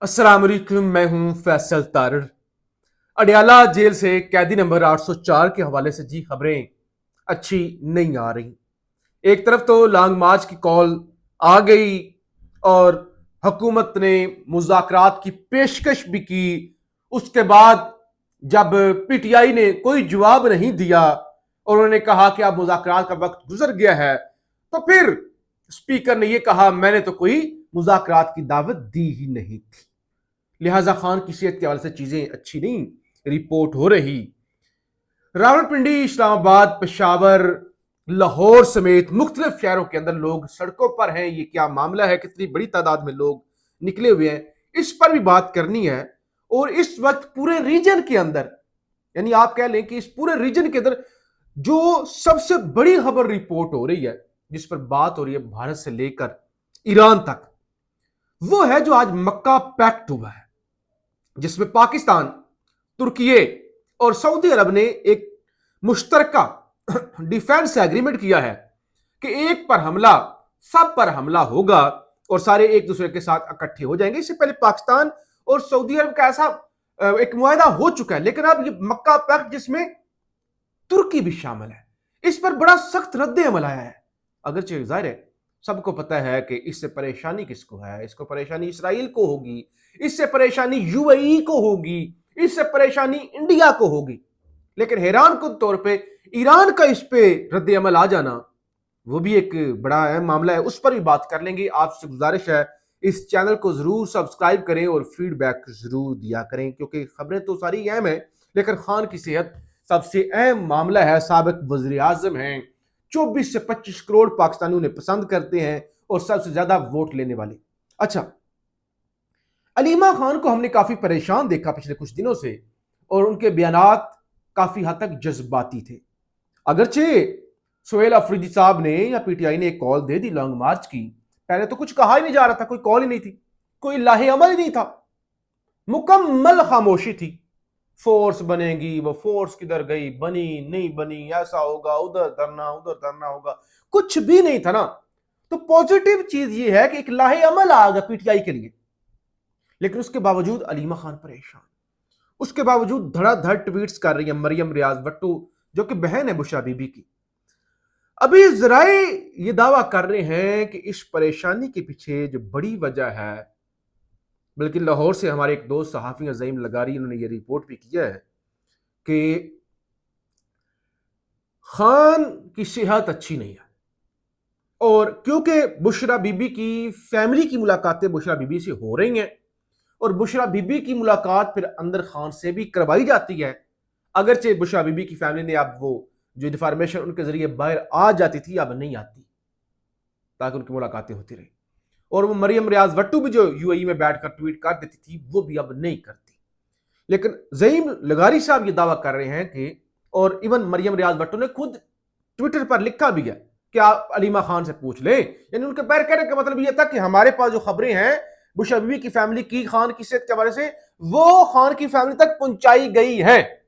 अस्सलाम वालेकुम, मैं हूं फैसल तारड़। अडयाला जेल से कैदी नंबर 804 के हवाले से जी खबरें अच्छी नहीं आ रही। एक तरफ तो लॉन्ग मार्च की कॉल आ गई और हुकूमत ने मुज़ाकरात की पेशकश भी की। उसके बाद जब पीटीआई ने कोई जवाब नहीं दिया और उन्होंने कहा कि अब मुज़ाकरात का वक्त गुजर गया है, तो फिर स्पीकर ने यह कहा मैंने तो कोई मुज़ाकरात की दावत दी ही नहीं थी। लिहाजा खान की सेहत के हवाले से चीजें अच्छी नहीं रिपोर्ट हो रही। रावलपिंडी, इस्लामाबाद, पेशावर, लाहौर समेत मुख्तलिफ शहरों के अंदर लोग सड़कों पर हैं। ये क्या मामला है, कितनी बड़ी तादाद में लोग निकले हुए हैं, इस पर भी बात करनी है। और इस वक्त पूरे रीजन के अंदर, यानी आप कह लें कि इस पूरे रीजन के अंदर जो सबसे बड़ी खबर रिपोर्ट हो रही है, जिस पर बात हो रही है भारत से लेकर ईरान तक, वो है जो आज मक्का पैक्ट हुआ है, जिसमें पाकिस्तान, तुर्की और सऊदी अरब ने एक मुश्तरका डिफेंस एग्रीमेंट किया है कि एक पर हमला सब पर हमला होगा और सारे एक दूसरे के साथ इकट्ठे हो जाएंगे। इससे पहले पाकिस्तान और सऊदी अरब का ऐसा एक मुआहदा हो चुका है, लेकिन अब ये मक्का पैक्ट जिसमें तुर्की भी शामिल है, इस पर बड़ा सख्त रद्द अमल आया है। अगरचे जाहिर है सबको पता है कि इससे परेशानी किसको है, इसको परेशानी इसराइल को होगी, इससे परेशानी यूएई को होगी, इससे परेशानी इंडिया को होगी, लेकिन हैरान कुन तौर पे ईरान का इस पे रद्द अमल आ जाना वो भी एक बड़ा अहम मामला है। उस पर भी बात कर लेंगे। आपसे गुजारिश है इस चैनल को जरूर सब्सक्राइब करें और फीडबैक जरूर दिया करें, क्योंकि खबरें तो सारी अहम है, लेकिन खान की सेहत सबसे अहम मामला है। साबिक वज़ीर आज़म हैं, 24 से 25 करोड़ पाकिस्तानी उन्हें पसंद करते हैं और सबसे ज्यादा वोट लेने वाले। अच्छा, अलीमा खान को हमने काफी परेशान देखा पिछले कुछ दिनों से और उनके बयानात काफी हद तक जज्बाती थे। अगरचे सोहेल अफरीदी साहब ने या पीटीआई ने एक कॉल दे दी लॉन्ग मार्च की, पहले तो कुछ कहा ही नहीं जा रहा था, कोई कॉल ही नहीं थी, कोई लाहे अमल ही नहीं था, मुकम्मल खामोशी थी। फोर्स बनेगी, वो फोर्स किधर गई, बनी नहीं बनी, ऐसा होगा, उधर धरना होगा, कुछ भी नहीं था ना। तो पॉजिटिव चीज ये है कि एक लाहे अमल आ गया पीटीआई के लिए, लेकिन उसके बावजूद अलीमा खान परेशान, उसके बावजूद धड़ाधड़ ट्वीट्स कर रही है मरियम रियाज भट्टू, जो कि बहन है बुशरा बीबी की। अभी जराए ये दावा कर रहे हैं कि इस परेशानी के पीछे जो बड़ी वजह है, बल्कि लाहौर से हमारे एक दोस्त सहाफी अज़ीम लगारी, उन्होंने ये रिपोर्ट भी किया है कि खान की सेहत अच्छी नहीं है। और क्योंकि बुशरा बीबी की फैमिली की मुलाकातें बुशरा बीबी से हो रही हैं और बुशरा बीबी की मुलाकात फिर अंदर खान से भी करवाई जाती है, अगरचे बुशरा बीबी की फैमिली ने अब वो जो इन्फॉर्मेशन उनके जरिए बाहर आ जाती थी अब नहीं आती, ताकि उनकी मुलाकातें होती रही। और वो मरियम रियाज भट्टू भी जो यूएई में बैठकर ट्वीट कर देती थी वो भी अब नहीं करती। लेकिन ज़ईम लगारी साहब ये दावा कर रहे हैं कि, और इवन मरियम रियाज भट्टू ने खुद ट्विटर पर लिखा भी है कि आप अलीमा खान से पूछ लें, यानी उनके पैर कहने का मतलब यह था कि हमारे पास जो खबरें हैं बुशरा बीबी की फैमिली की खान की सेहत के बारे से, वो खान की फैमिली तक पहुंचाई गई है।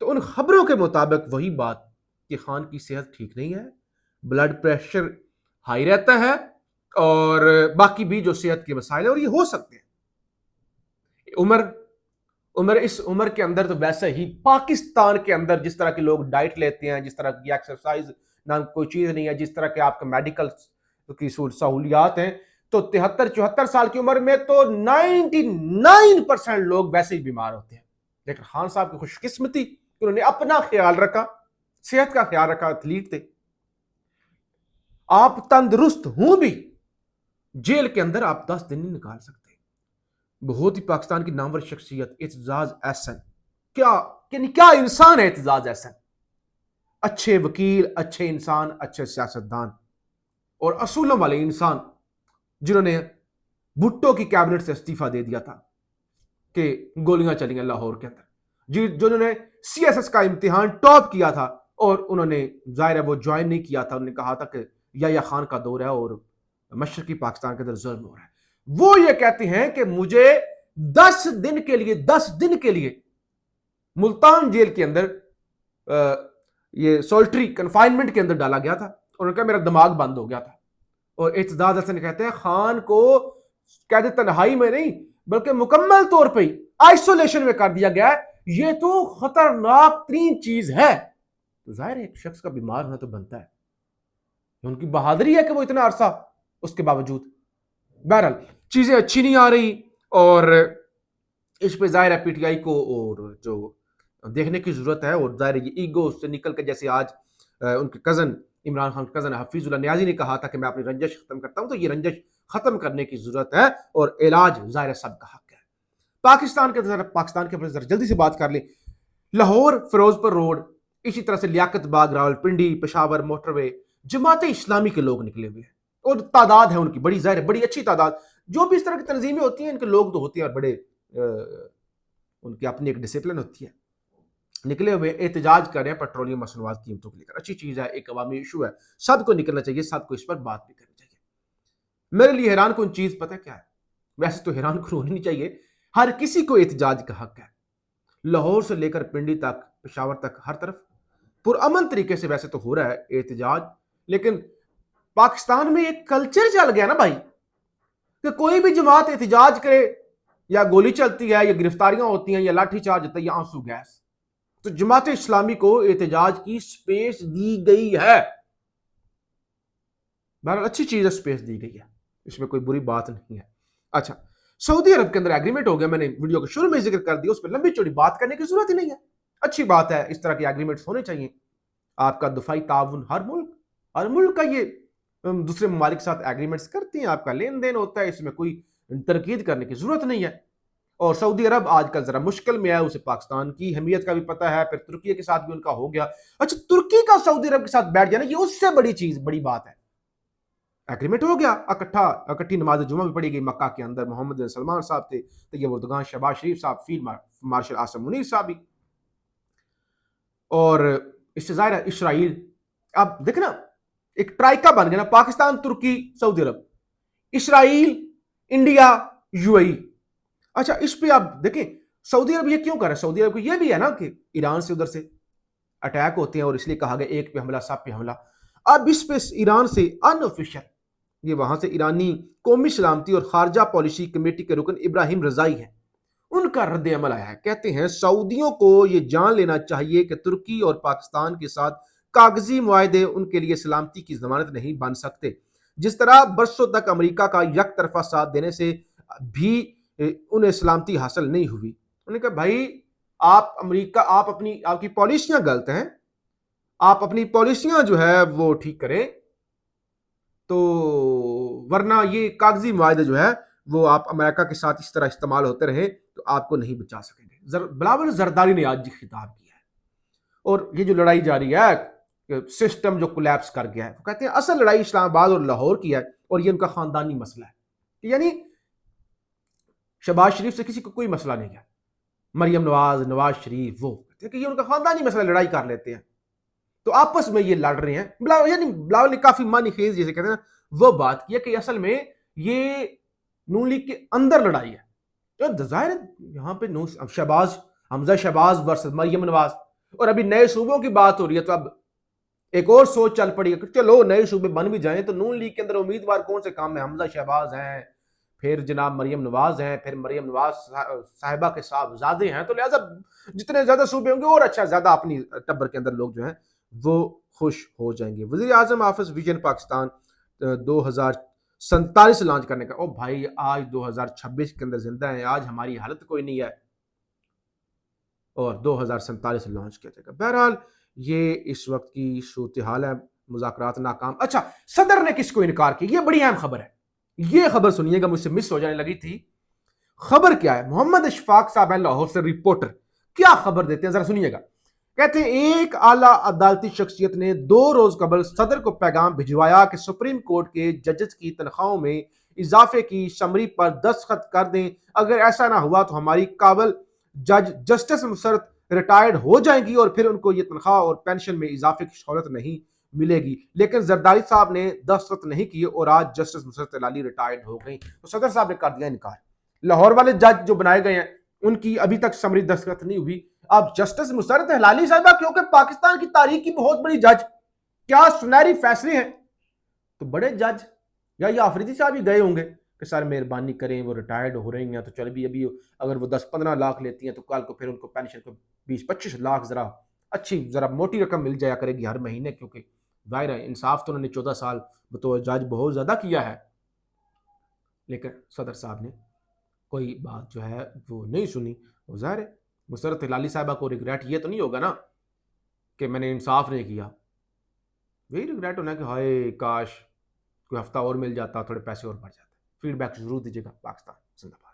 तो उन खबरों के मुताबिक वही बात कि खान की सेहत ठीक नहीं है, ब्लड प्रेशर हाई रहता है और बाकी भी जो सेहत के मसाइल है, और ये हो सकते हैं उम्र इस उम्र के अंदर तो वैसे ही पाकिस्तान के अंदर जिस तरह के लोग डाइट लेते हैं, जिस तरह की एक्सरसाइज नाम कोई चीज नहीं है, जिस तरह के आपका मेडिकल की सहूलियात हैं, तो 73-74 साल की उम्र में तो 99% लोग वैसे ही बीमार होते हैं। लेकिन खान साहब की खुशकिस्मती, उन्होंने अपना ख्याल रखा, सेहत का ख्याल रखा, एथलीट थे। आप तंदुरुस्त हूं भी जेल के अंदर आप 10 दिन नहीं निकाल सकते। बहुत ही पाकिस्तान की नामवर शख्सियत एतजाज एहसन, क्या इंसान है एतजाज एहसन, अच्छे वकील, अच्छे इंसान, अच्छे सियासतदान और असूलों वाले इंसान, जिन्होंने भुट्टो की कैबिनेट से इस्तीफा दे दिया था कि गोलियां चली लाहौर के अंदर, जिन्होंने सीएसएस का इम्तिहान टॉप किया था और उन्होंने जाहिर है वो ज्वाइन नहीं किया था, उन्होंने कहा था कि या खान का दौर है और मशरकी पाकिस्तान के अंदर जुल्म हो रहा है। वो ये कहते हैं कि मुझे 10 दिन के लिए मुल्तान जेल के अंदर ये सोल्ट्री कन्फाइनमेंट के अंदर डाला गया था, उन्होंने कहा मेरा दिमाग बंद हो गया था। और एतजाज हसन कहते हैं खान को कहते तन्हाई में नहीं, बल्कि मुकम्मल तौर पे आइसोलेशन में कर दिया गया है। ये तो खतरनाक तरीन चीज है। तो जाहिर है एक शख्स का बीमार होना तो बनता है, उनकी बहादुरी है कि वो इतना अरसा उसके बावजूद। बहरहाल चीजें अच्छी नहीं आ रही और इस पे जाहिर है पीटीआई को और जो देखने की जरूरत है। और जाहिर है ये ईगो से निकल कर, जैसे आज उनके कजन इमरान खान के कजन हफीजुल्लाह नियाजी ने कहा था कि मैं अपनी रंजिश खत्म करता हूं, तो ये रंजिश खत्म करने की जरूरत है और इलाज जाहिर है सबका हक है। पाकिस्तान के जल्दी से बात कर लें। लाहौर फिरोजपुर रोड, इसी तरह से लियाकत बाग, रावलपिंडी, पेशावर मोटरवे, जमात इस्लामी के लोग निकले हुए हैं और तादाद है उनकी बड़ी, जाहिर है बड़ी अच्छी तादाद। जो भी इस तरह की तंजीमें होती हैं इनके लोग तो होते हैं और बड़े उनकी अपनी एक डिसिप्लिन होती है। निकले हुए एहतजाज कर रहे हैं पेट्रोलियम मसनूआत कीमतों को लेकर। अच्छी चीज है, एक अवामी इशू है, सबको निकलना चाहिए, सबको इस पर बात भी करनी चाहिए। मेरे लिए हैरान कौन चीज पता क्या है, वैसे तो हैरान कौन होनी चाहिए, हर किसी को एहतजाज का हक है। लाहौर से लेकर पिंडी तक, पेशावर तक, हर तरफ पुरअमन तरीके से वैसे तो हो रहा है एहतजाज, लेकिन पाकिस्तान में एक कल्चर चल गया ना भाई कि कोई भी जमात एहतजाज करे या गोली चलती है या गिरफ्तारियां होती हैं या लाठीचार्ज होता है या आंसू गैस। तो जमात इस्लामी को एहतजाज की स्पेस दी गई है, बहरहाल अच्छी चीज है, स्पेस दी गई है, इसमें कोई बुरी बात नहीं है। अच्छा, सऊदी अरब के अंदर एग्रीमेंट हो गया, मैंने वीडियो के शुरू में जिक्र कर दिया, उस पर लंबी चौड़ी बात करने की जरूरत ही नहीं है। अच्छी बात है, इस तरह के एग्रीमेंट्स होने चाहिए। आपका दफाई ताउन, हर मुल्क का ये दूसरे ममालिक के साथ एग्रीमेंट्स करती हैं, आपका लेन देन होता है, इसमें कोई तरकीद करने की जरूरत नहीं है। और सऊदी अरब आजकल जरा मुश्किल में है, उसे पाकिस्तान की अहमियत का भी पता है, फिर तुर्की के साथ भी उनका हो गया। अच्छा, तुर्की का सऊदी अरब के साथ बैठ जाना, ये उससे बड़ी चीज, बड़ी बात है। एग्रीमेंट हो गया, इकट्ठी नमाज जुमा भी पड़ी गई मक्का के अंदर। मोहम्मद बिन सलमान साहब थे, तैयब उर्दगान, शहबाज शरीफ साहब, फील्ड मार्शल आसम मुनीर साहब भी, और इससे जाहिर है इसराइल। अब देखना एक ट्राइका बन गया ना, पाकिस्तान, तुर्की, सऊदी अरब, इसराइल, इंडिया, यूएई। अच्छा, इस पे आप देखें सऊदी अरब ये क्यों कर रहा है। सऊदी अरब को ये भी है ना कि ईरान से उधर से अटैक होते हैं और इसलिए कहा गया एक पे हमला सब पे हमला। अब इस पे ईरान से अनऑफिशियल, ये वहां से ईरानी कौमी सलामती और खारजा पॉलिसी कमेटी के रुकन इब्राहिम रजाई हैं, उनका रद्द अमल आया है। कहते हैं सऊदियों को ये जान लेना चाहिए कि तुर्की और पाकिस्तान के साथ कागजी मुआहदे उनके लिए सलामती की जमानत नहीं बन सकते। जिस तरह बरसों तक अमेरिका का एक तरफा साथ देने से भी उन्हें सलामती हासिल नहीं हुई। उन्होंने कहा भाई आप अमेरिका, आपकी पॉलिसियां गलत हैं, आप अपनी पॉलिसियां जो है वो ठीक करें, तो वरना ये कागजी मुआहदे जो है वो आप अमेरिका के साथ इस तरह इस्तेमाल होते रहे तो आपको नहीं बचा सकेंगे। बिलावल जरदारी ने आज खिताब किया है और ये जो लड़ाई जारी है, सिस्टम जो कोलैप्स कर गया है, वो कहते हैं असल लड़ाई इस्लामाबाद और लाहौर की है और ये उनका खानदानी मसला है। यानी शहबाज शरीफ से किसी को कोई मसला नहीं है, मरियम नवाज, नवाज शरीफ, वो कहते हैं कि ये उनका खानदानी मसला, लड़ाई कर लेते हैं, तो आपस में ये लड़ रहे हैं। बिलावल ने काफी मानी खेज जैसे कहते हैं ना, वो बात की है कि असल में ये नून लीग के अंदर लड़ाई है। तो जाहिर है यहाँ पे हमजा शहबाज वर्सेस मरियम नवाज, और अभी नए सूबों की बात हो रही है, तो अब एक और सोच चल पड़ी है कि चलो नए सूबे बन भी जाएं तो नून लीग के अंदर उम्मीदवार कौन से काम में, हमजा शहबाज हैं, फिर जनाब मरियम नवाज हैं, फिर मरियम नवाज साहिबा के साहबजादे हैं, तो लिहाजा जितने ज्यादा सूबे होंगे और अच्छा, ज्यादा अपनी टब्बर के अंदर लोग जो हैं वो खुश हो जाएंगे। वज़ीर आज़म ऑफिस विजन पाकिस्तान 2047 लॉन्च करने का। ओ भाई आज 2026 के अंदर जिंदा है, आज हमारी हालत कोई नहीं है और 2047 लॉन्च किया जाएगा। बहरहाल ये इस वक्त की सूरत हाल है, मुज़ाकरात नाकाम। अच्छा, सदर ने किसको इनकार किया, ये बड़ी अहम खबर है, ये खबर सुनिएगा, मुझसे मिस हो जाने लगी थी। खबर क्या है, मोहम्मद इशफाक साहब हैं लाहौर से रिपोर्टर, क्या खबर देते हैं जरा सुनिएगा। कहते हैं एक आला अदालती शख्सियत ने 2 रोज कबल सदर को पैगाम भिजवाया कि सुप्रीम कोर्ट के जजेस की तनख्वाहों में इजाफे की समरी पर दस्तखत कर दें, अगर ऐसा ना हुआ तो हमारी काबल जज जस्टिस मुसरत रिटायर्ड हो जाएंगी और फिर उनको ये तनख्वाह और पेंशन में इजाफे की सहूलत नहीं मिलेगी। लेकिन जरदारी साहब ने दस्तखत नहीं किए और आज जस्टिस मुसरत लाली रिटायर्ड हो गई, तो सदर साहब ने कर दिया इनकार। लाहौर वाले जज जो बनाए गए हैं उनकी अभी तक समरी दस्तखत नहीं हुई। अब जस्टिस मुसरत हलाली साहिबा, क्योंकि पाकिस्तान की तारीख की बहुत बड़ी जज, क्या सुनहरी फैसले हैं, तो बड़े जज या ये आफरीदी साहब ही गए होंगे, کہ سر مہربانی کریں، وہ ریٹائرڈ ہو رہی ہیں تو چل بھی ابھی اگر وہ 10-15 لاکھ لیتی ہیں تو کل کو پھر ان کو پینشن کو 20-25 لاکھ ذرا اچھی ذرا موٹی رقم مل جایا کرے گی ہر مہینے، کیونکہ ظاہر ہے انصاف تو انہوں نے 14 سال بطور جج بہت زیادہ کیا ہے، لیکن صدر صاحب نے کوئی بات جو ہے وہ نہیں سنی۔ وہ ظاہر ہے مسرت ہلالی صاحبہ کو ریگریٹ یہ تو نہیں ہوگا نا کہ میں نے انصاف نہیں کیا، وہی ریگریٹ ہونا ہے کہ ہائے کاش کوئی ہفتہ اور مل جاتا، تھوڑے پیسے اور بڑھ جاتے۔ فیڈ بیک ضرور دیجیے گا۔ پاکستان زندہ باد۔